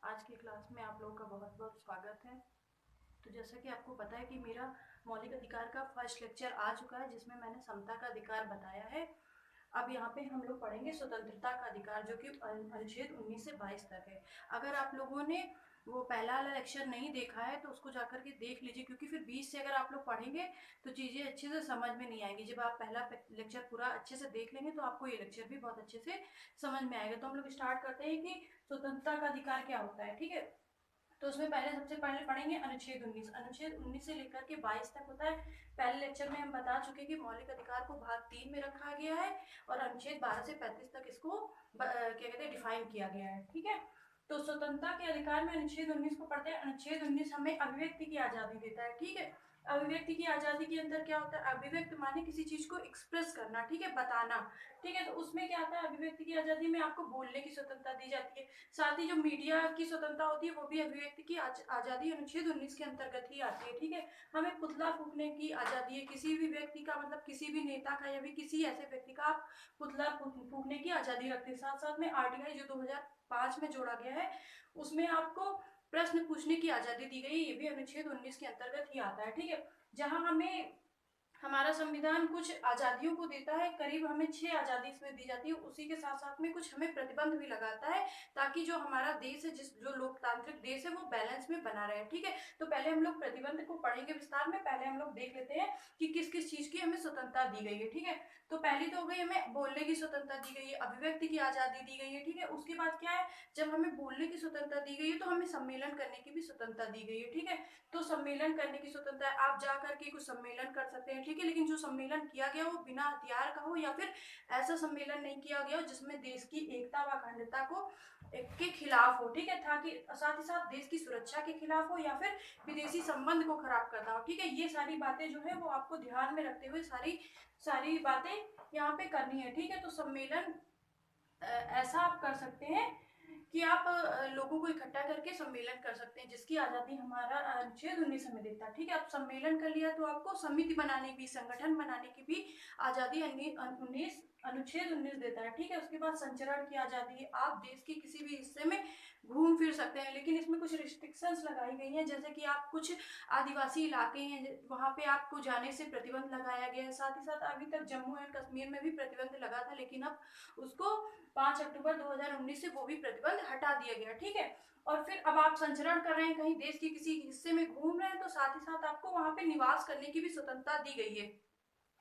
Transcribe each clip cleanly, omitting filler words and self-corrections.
आज की क्लास में आप लोगों का बहुत बहुत स्वागत है। तो जैसा कि आपको पता है कि मेरा मौलिक अधिकार का फर्स्ट लेक्चर आ चुका है, जिसमें मैंने समता का अधिकार बताया है। अब यहाँ पे हम लोग पढ़ेंगे स्वतंत्रता का अधिकार, जो कि अनुच्छेद 19 से 22 तक है। अगर आप लोगों ने वो पहला वाला लेक्चर नहीं देखा है तो उसको जाकर के देख लीजिए, क्योंकि फिर 20 से अगर आप लोग पढ़ेंगे तो चीज़ें अच्छे से समझ में नहीं आएंगी। जब आप पहला लेक्चर पूरा अच्छे से देख लेंगे तो आपको ये लेक्चर भी बहुत अच्छे से समझ में आएगा। तो हम लोग स्टार्ट करते हैं कि स्वतंत्रता का अधिकार क्या होता है। ठीक है, तो उसमें पहले सबसे पहले पढ़ेंगे अनुच्छेद 19। अनुच्छेद 19 से लेकर के 22 तक होता है। पहले लेक्चर में हम बता चुके कि मौलिक अधिकार को भाग 3 में रखा गया है और अनुच्छेद 12 से 35 तक इसको क्या कहते हैं डिफाइन किया गया है। ठीक है, तो स्वतंत्रता के अधिकार में अनुच्छेद 19 को पढ़ते हैं। अनुच्छेद 19 हमें अभिव्यक्ति की आजादी देता है। ठीक है, अभिव्यक्ति की आजादी के अंदर क्या होता है, अभिव्यक्त माने किसी चीज को एक्सप्रेस करना, ठीक है, बताना। ठीक है, तो उसमें क्या आता है, अभिव्यक्ति की आजादी में आपको बोलने की स्वतंत्रता दी जाती है। साथ ही जो मीडिया की स्वतंत्रता होती है वो भी अभिव्यक्ति की आजादी अनुच्छेद 19 के अंतर्गत ही आती है। ठीक है, हमें पुतला फूकने की आजादी है, किसी भी व्यक्ति का, मतलब किसी भी नेता का या भी किसी ऐसे व्यक्ति का आप पुतला फूकने की आजादी रखते हैं। साथ साथ में आरटीआई जो 2005 में जोड़ा गया है, उसमें आपको प्रश्न पूछने की आजादी दी गई, ये भी अनुच्छेद 19 के अंतर्गत ही आता है। ठीक है, जहां हमें हमारा संविधान कुछ आजादियों को देता है, करीब हमें 6 आजादी इसमें दी जाती है, उसी के साथ साथ में कुछ हमें प्रतिबंध भी लगाता है, ताकि जो हमारा देश है, जो लोकतांत्रिक देश है, वो बैलेंस में बना रहे। ठीक है, तो पहले हम लोग प्रतिबंध को पढ़ेंगे विस्तार में। पहले हम लोग देख लेते हैं कि किस किस चीज की हमें स्वतंत्रता दी गई है। ठीक है, तो पहली तो हो गई हमें बोलने की स्वतंत्रता दी गई है, अभिव्यक्ति की आजादी दी गई है। ठीक है, उसके बाद क्या है, जब हमें बोलने की स्वतंत्रता दी गई है तो हमें सम्मेलन करने की भी स्वतंत्रता दी गई है। ठीक है, तो सम्मेलन करने की स्वतंत्रता है, आप जा करके कुछ सम्मेलन कर सकते हैं। ठीक है, लेकिन जो सम्मेलन किया गया वो बिना हथियार का हो, या फिर ऐसा सम्मेलन नहीं किया गया हो जिसमें देश की एकता व अखंडता को के खिलाफ हो। ठीक है, था कि साथ ही साथ देश की सुरक्षा के खिलाफ हो या फिर विदेशी संबंध को खराब करता हो। ठीक है, ये सारी बातें जो है वो आपको ध्यान में रखते हुए सारी सारी बातें यहाँ पे करनी है। ठीक है, तो सम्मेलन ऐसा आप कर सकते हैं कि आप लोगों को इकट्ठा करके सम्मेलन कर सकते हैं, जिसकी आजादी हमारा अनुच्छेद 19 हमें देता है। ठीक है, आप सम्मेलन कर लिया तो आपको समिति बनाने की, संगठन बनाने की भी आजादी अनुच्छेद 19 देता है। ठीक है, उसके बाद संचरण की आजादी, आप देश के किसी भी हिस्से में घूम फिर सकते हैं, लेकिन इसमें कुछ रिस्ट्रिक्शंस लगाई गई हैं, जैसे कि आप कुछ आदिवासी इलाके हैं वहां पे आपको जाने से प्रतिबंध लगाया गया है। साथ ही साथ अभी तक जम्मू एंड कश्मीर में भी प्रतिबंध लगा था, लेकिन अब उसको 5 अक्टूबर 2019 से वो भी प्रतिबंध हटा दिया गया। ठीक है, और फिर अब आप संचरण कर रहे हैं, कहीं देश के किसी हिस्से में घूम रहे हैं, तो साथ ही साथ आपको वहां पे निवास करने की भी स्वतंत्रता दी गई है।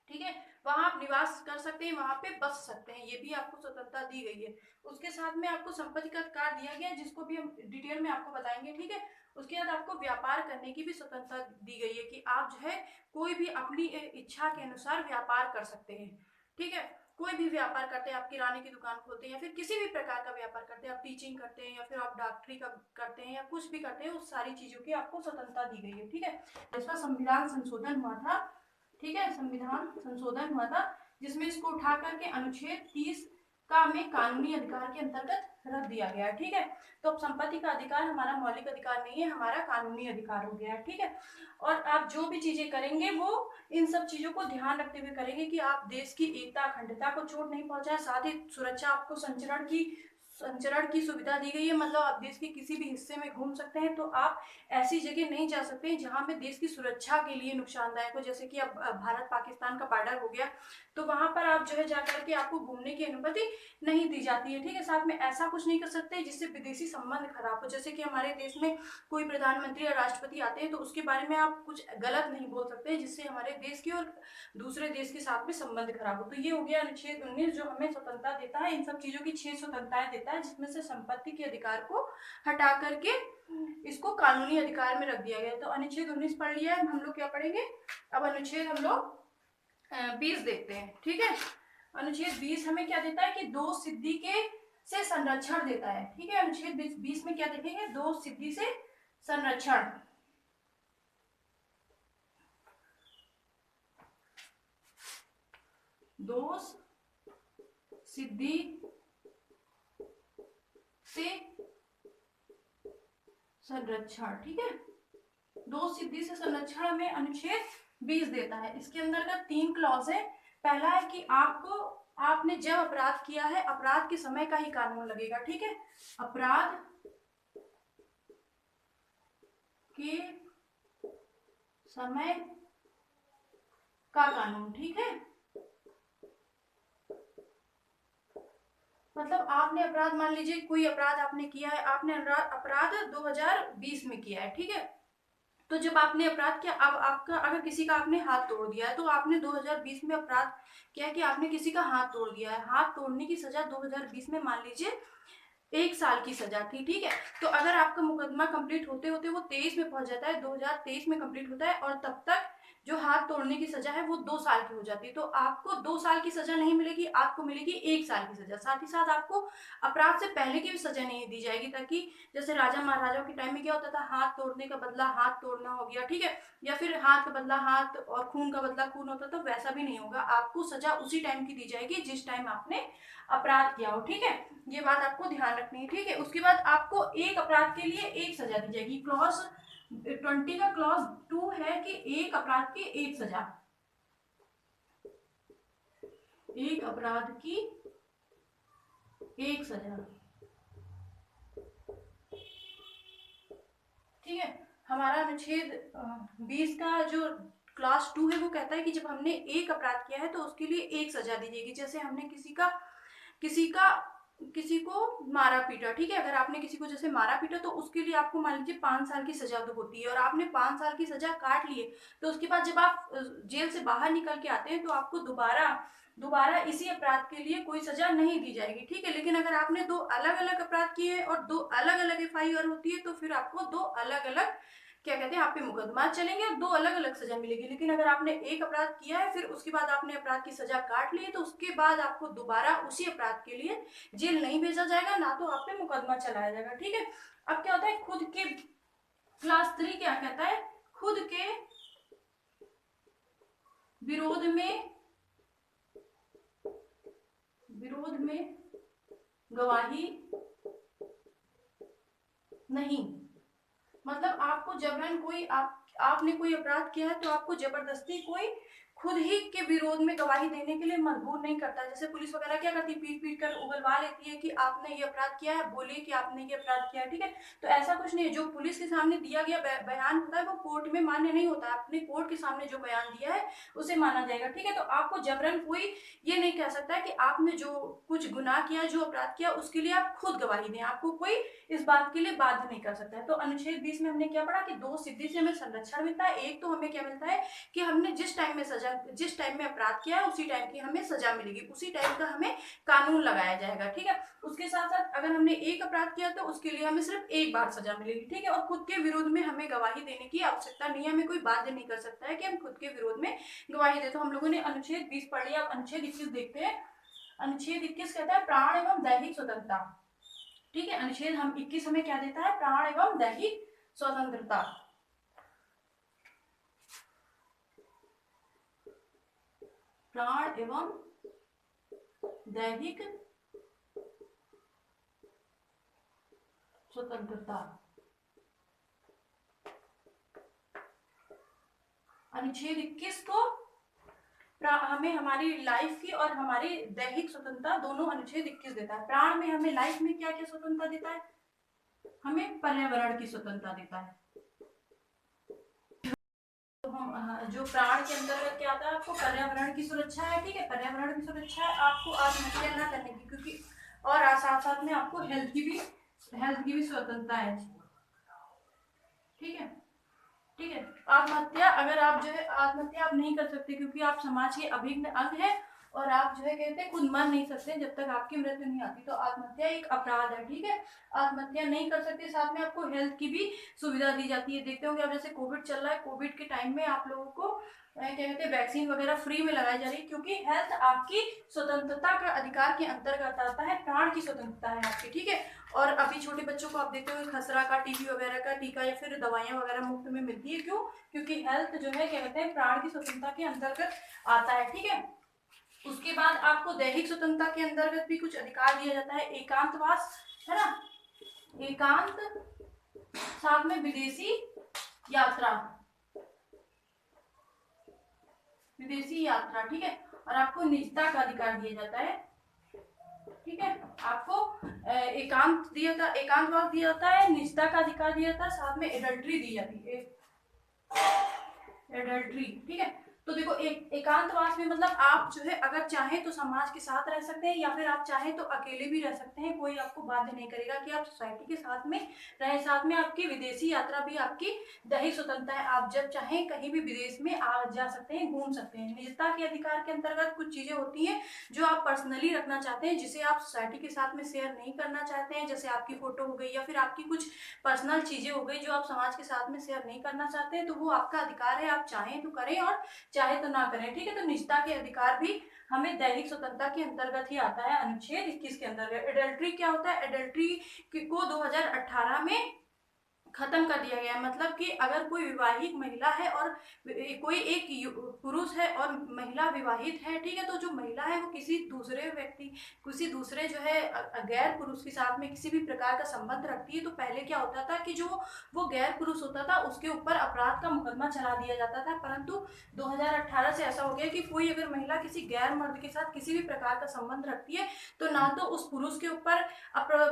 ठीक है, वहां आप निवास कर सकते हैं, वहां पे बस सकते हैं, ये भी आपको स्वतंत्रता दी गई है। उसके साथ में आपको संपत्ति का अधिकार दिया गया है, जिसको भी हम डिटेल में आपको बताएंगे। ठीक है, उसके बाद आपको व्यापार करने की भी स्वतंत्रता दी गई है, कि आप जो है कोई भी अपनी इच्छा के अनुसार व्यापार कर सकते हैं। ठीक है, कोई भी व्यापार करते हैं, आप किराने की दुकान खोलते हैं या फिर किसी भी प्रकार का व्यापार करते हैं, आप टीचिंग करते हैं या फिर आप डॉक्टरी का करते हैं या कुछ भी करते हैं, उस सारी चीजों की आपको स्वतंत्रता दी गई है। ठीक है, इसका संविधान संशोधन हुआ था। ठीक है, संविधान संशोधन हुआ था, जिसमें इसको उठा करके अनुच्छेद 30 का हमें कानूनी अधिकार के अंतर्गत रख दिया गया है। ठीक है, तो अब संपत्ति का अधिकार हमारा मौलिक अधिकार नहीं है, हमारा कानूनी अधिकार हो गया है। ठीक है, और आप जो भी चीजें करेंगे वो इन सब चीजों को ध्यान रखते हुए करेंगे कि आप देश की एकता अखंडता को चोट नहीं पहुंचाए। साथ ही सुरक्षा, आपको संचरण की सुविधा दी गई है, मतलब आप देश के किसी भी हिस्से में घूम सकते हैं, तो आप ऐसी जगह नहीं जा सकते हैं जहां पे देश की सुरक्षा के लिए नुकसानदायक हो, जैसे कि अब भारत पाकिस्तान का बॉर्डर हो गया, तो वहां पर आप जो है जाकर के आपको घूमने की अनुमति नहीं दी जाती है। ठीक है, साथ में ऐसा कुछ नहीं कर सकते जिससे विदेशी संबंध खराब हो, जैसे कि हमारे देश में कोई प्रधानमंत्री या राष्ट्रपति आते हैं तो उसके बारे में आप कुछ गलत नहीं बोल सकते जिससे हमारे देश की और दूसरे देश के साथ में संबंध खराब हो। तो ये हो गया अनुच्छेद 19, जो हमें स्वतंत्रता देता है, इन सब चीजों की 6 स्वतंत्रताएं देता है, जिसमें से संपत्ति के अधिकार को हटा करके इसको कानूनी अधिकार में रख दिया गया। तो अनुच्छेद 19 पढ़ लिया है, हम लोग क्या पढ़ेंगे, अब अनुच्छेद हम लोग 20 देखते हैं। ठीक है, अनुच्छेद 20 हमें क्या देता है कि दो सिद्धि के से संरक्षण देता है। ठीक है, अनुच्छेद 20 में क्या देखेंगे, दो सिद्धि से संरक्षण। दो सिद्धि से संरक्षण। ठीक है, दो सिद्धि से संरक्षण में अनुच्छेद 20 देता है। इसके अंतर्गत 3 क्लॉज है। पहला है कि आपने जब अपराध किया है, अपराध के समय का ही कानून लगेगा। ठीक है, अपराध के समय का कानून। ठीक है, मतलब आपने अपराध, मान लीजिए कोई अपराध आपने किया है, आपने अपराध 2020 में किया है, ठीक है। तो जब आपने अपराध किया, अब आपका अगर किसी का आपने हाथ तोड़ दिया है, तो आपने 2020 में अपराध किया कि आपने किसी का हाथ तोड़ दिया है, हाथ तोड़ने की सजा 2020 में मान लीजिए 1 साल की सजा थी, ठीक है। तो अगर आपका मुकदमा कंप्लीट होते होते वो 23 में पहुंच जाता है, 2023 में कंप्लीट होता है, और तब तक जो हाथ तोड़ने की सजा है वो 2 साल की हो जाती है, तो आपको 2 साल की सजा नहीं मिलेगी, आपको मिलेगी 1 साल की सजा। साथ ही साथ आपको अपराध से पहले की भी सजा नहीं दी जाएगी, ताकि जैसे राजा महाराजाओं के टाइम में क्या होता था, हाथ तोड़ने का बदला हाथ तोड़ना हो गया, ठीक है, या फिर हाथ का बदला हाथ और खून का बदला खून होता, तो वैसा भी नहीं होगा, आपको सजा उसी टाइम की दी जाएगी जिस टाइम आपने अपराध किया हो, ठीक है। ये बात आपको ध्यान रखनी है, ठीक है। उसके बाद आपको एक अपराध के लिए एक सजा दी जाएगी। क्लॉज 20 का क्लॉज 2 है कि एक अपराध की एक सजा, एक अपराध की एक सजा, ठीक है। हमारा अनुच्छेद 20 का जो क्लास 2 है वो कहता है कि जब हमने एक अपराध किया है तो उसके लिए एक सजा दी जाएगी। जैसे हमने किसी का किसी को मारा पीटा, ठीक है, अगर आपने किसी को जैसे मारा पीटा तो उसके लिए आपको मान लीजिए 5 साल की सजा तो होती है, और आपने 5 साल की सजा काट ली है, तो उसके बाद जब आप जेल से बाहर निकल के आते हैं तो आपको दोबारा इसी अपराध के लिए कोई सजा नहीं दी जाएगी, ठीक है। लेकिन अगर आपने 2 अलग अलग अपराध किए और 2 अलग अलग FIR होती है, तो फिर आपको 2 अलग अलग क्या कहते हैं, आप पे मुकदमा चलेंगे और 2 अलग अलग सजा मिलेगी। लेकिन अगर आपने एक अपराध किया है, फिर उसके बाद आपने अपराध की सजा काट ली है, तो उसके बाद आपको दोबारा उसी अपराध के लिए जेल नहीं भेजा जाएगा, ना तो आप पे मुकदमा चलाया जाएगा, ठीक है। अब क्या होता है, खुद के क्लास 3 क्या कहता है, खुद के विरोध में गवाही नहीं, मतलब आपको जबरन कोई आपने कोई अपराध किया है तो आपको जबरदस्ती कोई खुद ही के विरोध में गवाही देने के लिए मजबूर नहीं करता। जैसे पुलिस वगैरह क्या करती है, पीट पीट कर उगलवा लेती है कि आपने ये अपराध किया है, बोलिए कि आपने ये अपराध किया है, ठीक है। तो ऐसा कुछ नहीं है, जो पुलिस के सामने दिया गया बयान होता है वो कोर्ट में मान्य नहीं होता, आपने कोर्ट के सामने जो बयान दिया है उसे माना जाएगा, ठीक है। तो आपको जबरन कोई ये नहीं कह सकता है कि आपने जो कुछ गुनाह किया, जो अपराध किया, उसके लिए आप खुद गवाही दें, आपको कोई इस बात के लिए बाध्य नहीं कर सकता है। तो अनुच्छेद 20 में हमने क्या पढ़ा कि 2 सिद्धि से हमें संरक्षण मिलता है। एक तो हमें क्या मिलता है कि हमने जिस टाइम में अपराध किया है उसी टाइम की हमें सजा मिलेगी, उसी टाइम का हमें कानून लगाया जाएगा, ठीक है। उसके साथ साथ अगर हमने एक अपराध किया तो उसके लिए हमें सिर्फ एक बार सजा मिलेगी, ठीक है। और खुद के विरोध में हमें गवाही देने की आवश्यकता नहीं है, हमें कोई बाध्य नहीं कर सकता है कि हम खुद के विरोध में गवाही दे। तो हम लोगों ने अनुच्छेद 20 पढ़ लिया। अब अनुच्छेद 21 देखते हैं। अनुच्छेद 21 कहता है प्राण एवं दैहिक स्वतंत्रता, ठीक है। अनुच्छेद 21 हमें क्या देता है, प्राण एवं दैहिक स्वतंत्रता। प्राण एवं दैहिक स्वतंत्रता। अनुच्छेद 21 को हमें हमारी लाइफ की और हमारी दैहिक स्वतंत्रता दोनों अनुच्छेद 21 देता है। प्राण में हमें लाइफ में क्या क्या स्वतंत्रता देता है, हमें पर्यावरण की स्वतंत्रता देता है। तो हम जो प्राण के अंतर्गत क्या आता है, आपको पर्यावरण की सुरक्षा है, ठीक है, पर्यावरण की सुरक्षा है, आपको आत्महत्या न करने की, क्योंकि और साथ साथ में आपको हेल्थ की भी स्वतंत्रता है, ठीक है। ठीक है, आत्महत्या अगर आप जो है आत्महत्या आप नहीं कर सकते, क्योंकि आप समाज के अभिन्न अंग है और आप जो है कहते हैं खुद मर नहीं सकते जब तक आपकी मृत्यु नहीं आती, तो आत्महत्या एक अपराध है, ठीक है। आत्महत्या नहीं कर सकते, साथ में आपको हेल्थ की भी सुविधा दी जाती है। देखते होंगे अब जैसे कोविड चल रहा है, कोविड के टाइम में आप लोगों को क्या कहते हैं वैक्सीन वगैरह फ्री में लगाई जा रही है, क्योंकि हेल्थ आपकी स्वतंत्रता का अधिकार के अंतर्गत आता है, प्राण की स्वतंत्रता है आपकी, ठीक है। और अभी छोटे बच्चों को आप देखते हो खसरा का, टीबी वगैरह का टीका या फिर दवाइयां वगैरह मुफ्त में मिलती है, क्यों, क्योंकि हेल्थ जो है क्या कहते हैं प्राण की स्वतंत्रता के अंतर्गत आता है, ठीक है। उसके बाद आपको दैहिक स्वतंत्रता के अंतर्गत भी कुछ अधिकार दिया जाता है, एकांतवास है ना, एकांत, साथ में विदेशी यात्रा, ठीक है। और आपको निजता का अधिकार दिया जाता है, ठीक है। आपको एकांत दिया था, एकांतवास दिया जाता है, निजता का अधिकार दिया जाता है, साथ में एडल्ट्री दी जाती है, एडल्ट्री। ठीक है, तो देखो एकांतवास में मतलब आप जो है अगर चाहें तो समाज के साथ रह सकते हैं, या फिर आप चाहें तो अकेले भी रह सकते हैं, कोई आपको बाध्य नहीं करेगा कि आप सोसाइटी के साथ में रहें। साथ में आपकी विदेशी यात्रा भी आपकी दैहिक स्वतंत्रता है, आप जब चाहें कहीं भी विदेश में आ जा सकते हैं, घूम सकते हैं। निजता के अधिकार के अंतर्गत कुछ चीजें होती हैं जो आप पर्सनली रखना चाहते हैं, जिसे आप सोसाइटी के साथ में शेयर नहीं करना चाहते हैं, जैसे आपकी फोटो हो गई या फिर आपकी कुछ पर्सनल चीजें हो गई जो आप समाज के साथ में शेयर नहीं करना चाहते हैं, तो वो आपका अधिकार है, आप चाहें तो करें और चाहे तो ना करें। ठीक है, तो निजता के अधिकार भी हमें दैहिक स्वतंत्रता के अंतर्गत ही आता है, अनुच्छेद 21 के अंतर्गत। एडल्ट्री क्या होता है? एडल्ट्री को 2018 में खत्म कर दिया गया है। मतलब कि अगर कोई विवाहित महिला है और कोई एक पुरुष है और महिला विवाहित है, ठीक है, तो जो महिला है वो किसी दूसरे व्यक्ति, किसी दूसरे जो है गैर पुरुष के साथ में किसी भी प्रकार का संबंध रखती है, तो पहले क्या होता था कि जो वो गैर पुरुष होता था उसके ऊपर अपराध का मुकदमा चला दिया जाता था। परंतु 2018 से ऐसा हो गया कि कोई अगर महिला किसी गैर मर्द के साथ किसी भी प्रकार का संबंध रखती है, तो ना तो उस पुरुष के ऊपर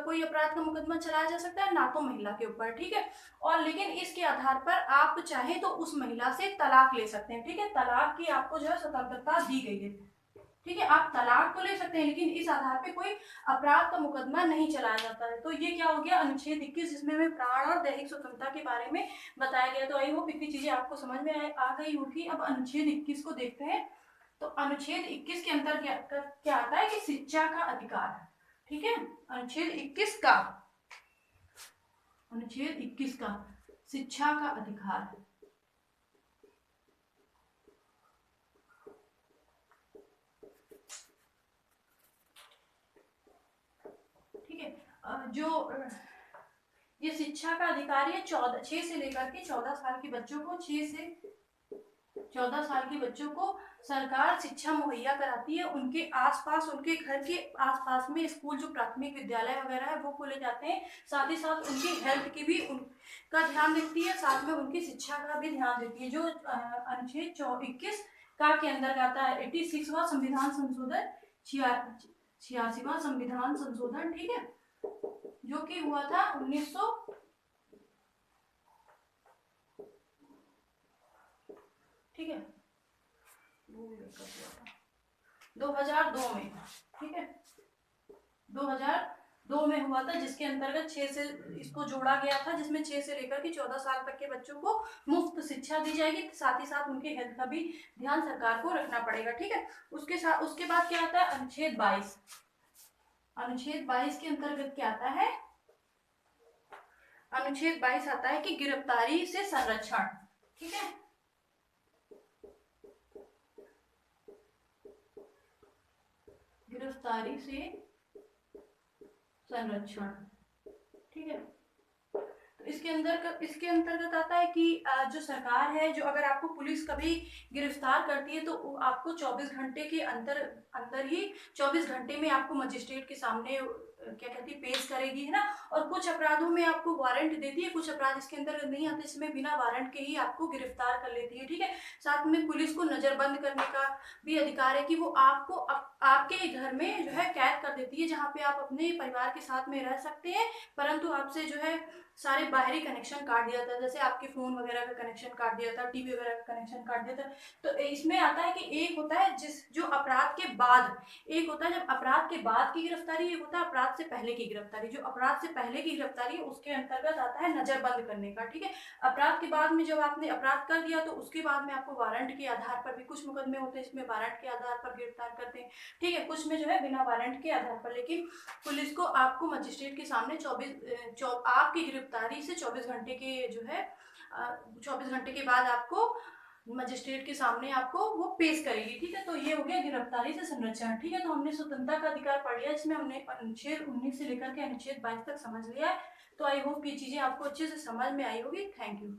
कोई अपराध का मुकदमा चलाया जा सकता है, ना तो महिला के ऊपर। ठीक है, और लेकिन इसके आधार पर आप चाहे तो उस महिला से तलाक ले सकते हैं। ठीक है, तलाक की आपको जो है स्वतंत्रता दी गई है। ठीक है, आप तलाक तो ले सकते हैं, लेकिन इस आधार पे कोई अपराध का मुकदमा नहीं चलाया जाता है। तो ये क्या हो गया? अनुच्छेद 21, जिसमें हमें प्राण और दैहिक स्वतंत्रता के बारे में बताया गया। तो आई होप इतनी चीजें आपको समझ में आ गई होगी। अब अनुच्छेद 21 को देखते हैं। तो अनुच्छेद 21 के अंतर क्या आता है कि शिक्षा का अधिकार। ठीक है, अनुच्छेद 21 का, अनुच्छेद 21 का शिक्षा का अधिकार। ठीक है, जो ये शिक्षा का अधिकार है 6 से लेकर के 14 साल के बच्चों को, 6 से 14 साल के बच्चों को सरकार शिक्षा मुहैया कराती है। उनके आसपास, उनके घर के आसपास में स्कूल, जो प्राथमिक विद्यालय वगैरह है वो खोले जाते हैं। साथ ही साथ उनकी हेल्थ की भी उनका ध्यान रखती है, साथ में उनकी शिक्षा का भी ध्यान देती है। जो अनुच्छेद 21 का के अंदर आता है 86वां संविधान संशोधन, 86वां संविधान संशोधन। ठीक है, जो कि हुआ था 1900, ठीक है, 2002 में। ठीक है, 2002 में हुआ था, जिसके अंतर्गत 6 से इसको जोड़ा गया था, जिसमें 6 से लेकर के 14 साल तक के बच्चों को मुफ्त शिक्षा दी जाएगी। साथ ही साथ उनके हेल्थ का भी ध्यान सरकार को रखना पड़ेगा। ठीक है, उसके बाद क्या आता है? अनुच्छेद 22। अनुच्छेद 22 के अंतर्गत क्या आता है? अनुच्छेद 22 आता है कि गिरफ्तारी से संरक्षण। ठीक है, गिरफ्तारी से संरक्षण। ठीक है, तो इसके अंतर्गत आता है कि जो सरकार है, जो अगर आपको पुलिस कभी गिरफ्तार करती है तो आपको 24 घंटे के अंदर ही 24 घंटे में आपको मजिस्ट्रेट के सामने क्या कहती है, पेश करेगी, है ना। और कुछ अपराधों में आपको वारंट देती है, कुछ अपराध इसके अंतर्गत नहीं आते, इसमें बिना वारंट के ही आपको गिरफ्तार कर लेती है। ठीक है, साथ में पुलिस को नजरबंद करने का भी अधिकार है कि वो आपको आपके घर में जो है कैद कर देती है, जहाँ पे आप अपने परिवार के साथ में रह सकते हैं, परंतु आपसे जो है सारे बाहरी कनेक्शन काट दिया था, जैसे आपके फोन वगैरह का कनेक्शन काट दिया था, टीवी वगैरह का कनेक्शन काट दिया था। तो इसमें आता है कि एक होता है जो अपराध के बाद, एक होता है जब अपराध के बाद की गिरफ्तारी, एक होता है अपराध से पहले की गिरफ्तारी। जो अपराध से पहले की गिरफ्तारी है उसके अंतर्गत आता है नजरबंद करने का। ठीक है, अपराध के बाद में जब आपने अपराध कर दिया तो उसके बाद में आपको वारंट के आधार पर भी, कुछ मुकदमे होते हैं इसमें वारंट के आधार पर गिरफ्तार करते हैं। ठीक है, कुछ में जो है बिना वारंट के आधार पर, लेकिन पुलिस को आपको मजिस्ट्रेट के सामने आपकी गिरफ्तारी से 24 घंटे के जो है 24 घंटे के बाद आपको मजिस्ट्रेट के सामने आपको वो पेश करेगी। ठीक है, तो ये हो गया गिरफ्तारी से संरक्षण। ठीक है, तो हमने स्वतंत्रता का अधिकार पढ़ लिया, जिसमें हमने अनुच्छेद 19 से लेकर के अनुच्छेद 22 तक समझ लिया है। तो आई होप ये चीजें आपको अच्छे से समझ में आई होगी। Thank you.